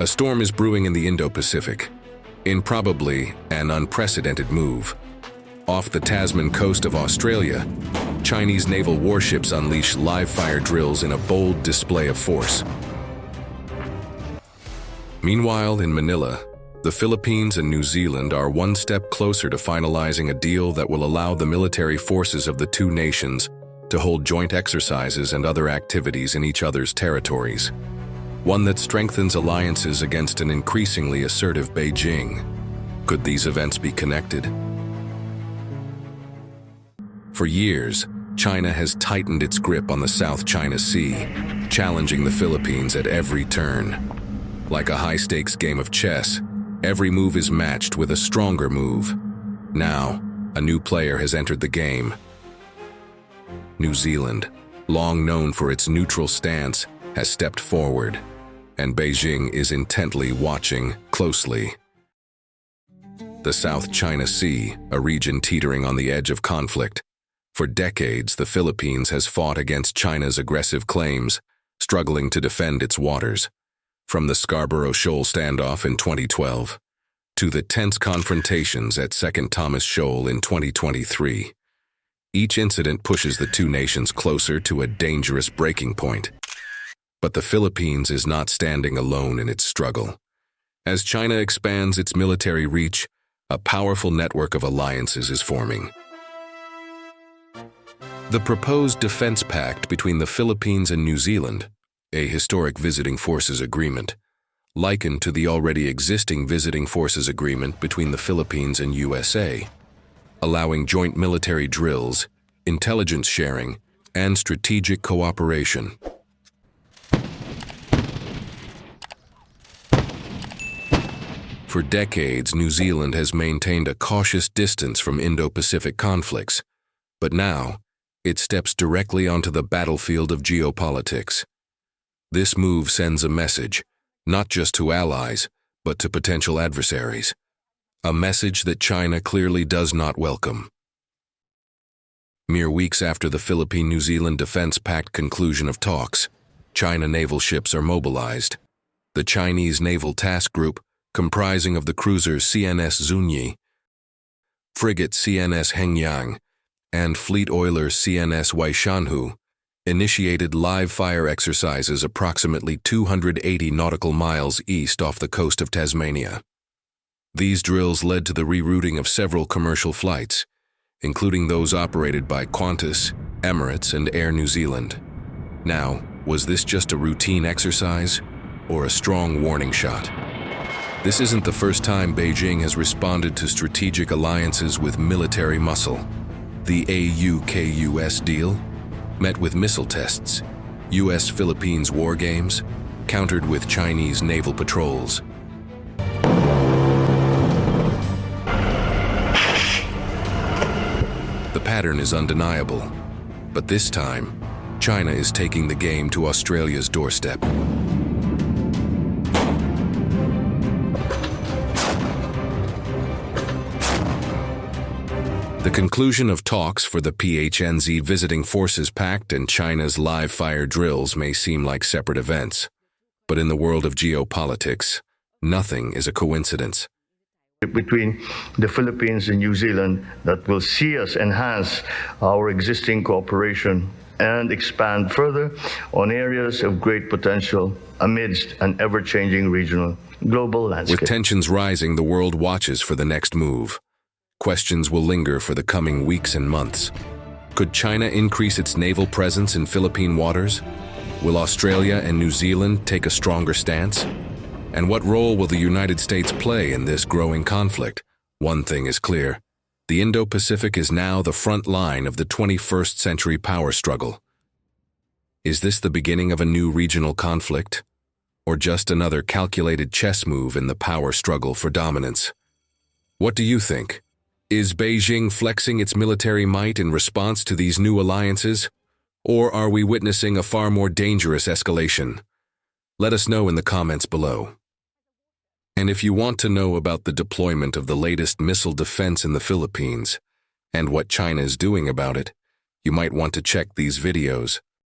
A storm is brewing in the Indo-Pacific, in probably an unprecedented move. Off the Tasman coast of Australia, Chinese naval warships unleash live-fire drills in a bold display of force. Meanwhile, in Manila, the Philippines and New Zealand are one step closer to finalizing a deal that will allow the military forces of the two nations to hold joint exercises and other activities in each other's territories. One that strengthens alliances against an increasingly assertive Beijing. Could these events be connected? For years, China has tightened its grip on the South China Sea, challenging the Philippines at every turn. Like a high-stakes game of chess, every move is matched with a stronger move. Now, a new player has entered the game. New Zealand, long known for its neutral stance, has stepped forward, and Beijing is intently watching closely. The South China Sea, a region teetering on the edge of conflict. For decades, the Philippines has fought against China's aggressive claims, struggling to defend its waters. From the Scarborough Shoal standoff in 2012 to the tense confrontations at Second Thomas Shoal in 2023, each incident pushes the two nations closer to a dangerous breaking point. But the Philippines is not standing alone in its struggle. As China expands its military reach, a powerful network of alliances is forming. The proposed defense pact between the Philippines and New Zealand, a historic visiting forces agreement, likened to the already existing visiting forces agreement between the Philippines and USA, allowing joint military drills, intelligence sharing, and strategic cooperation. For decades, New Zealand has maintained a cautious distance from Indo-Pacific conflicts, but now it steps directly onto the battlefield of geopolitics. This move sends a message, not just to allies, but to potential adversaries. A message that China clearly does not welcome. Mere weeks after the Philippine-New Zealand Defense Pact conclusion of talks, China naval ships are mobilized. The Chinese Naval Task Group, comprising of the cruisers CNS Zunyi, frigate CNS Hengyang, and fleet oilers CNS Waishanhu, initiated live-fire exercises approximately 280 nautical miles east off the coast of Tasmania. These drills led to the rerouting of several commercial flights, including those operated by Qantas, Emirates, and Air New Zealand. Now, was this just a routine exercise, or a strong warning shot? This isn't the first time Beijing has responded to strategic alliances with military muscle. The AUKUS deal, met with missile tests, US-Philippines war games, countered with Chinese naval patrols. The pattern is undeniable, but this time, China is taking the game to Australia's doorstep. The conclusion of talks for the PHNZ Visiting Forces Pact and China's live-fire drills may seem like separate events, but in the world of geopolitics, nothing is a coincidence. Between the Philippines and New Zealand that will see us enhance our existing cooperation and expand further on areas of great potential amidst an ever-changing regional global landscape. With tensions rising, the world watches for the next move. Questions will linger for the coming weeks and months. Could China increase its naval presence in Philippine waters? Will Australia and New Zealand take a stronger stance? And what role will the United States play in this growing conflict? One thing is clear. The Indo-Pacific is now the front line of the 21st century power struggle. Is this the beginning of a new regional conflict? Or just another calculated chess move in the power struggle for dominance? What do you think? Is Beijing flexing its military might in response to these new alliances? Or are we witnessing a far more dangerous escalation? Let us know in the comments below. And if you want to know about the deployment of the latest missile defense in the Philippines, and what China is doing about it, you might want to check these videos.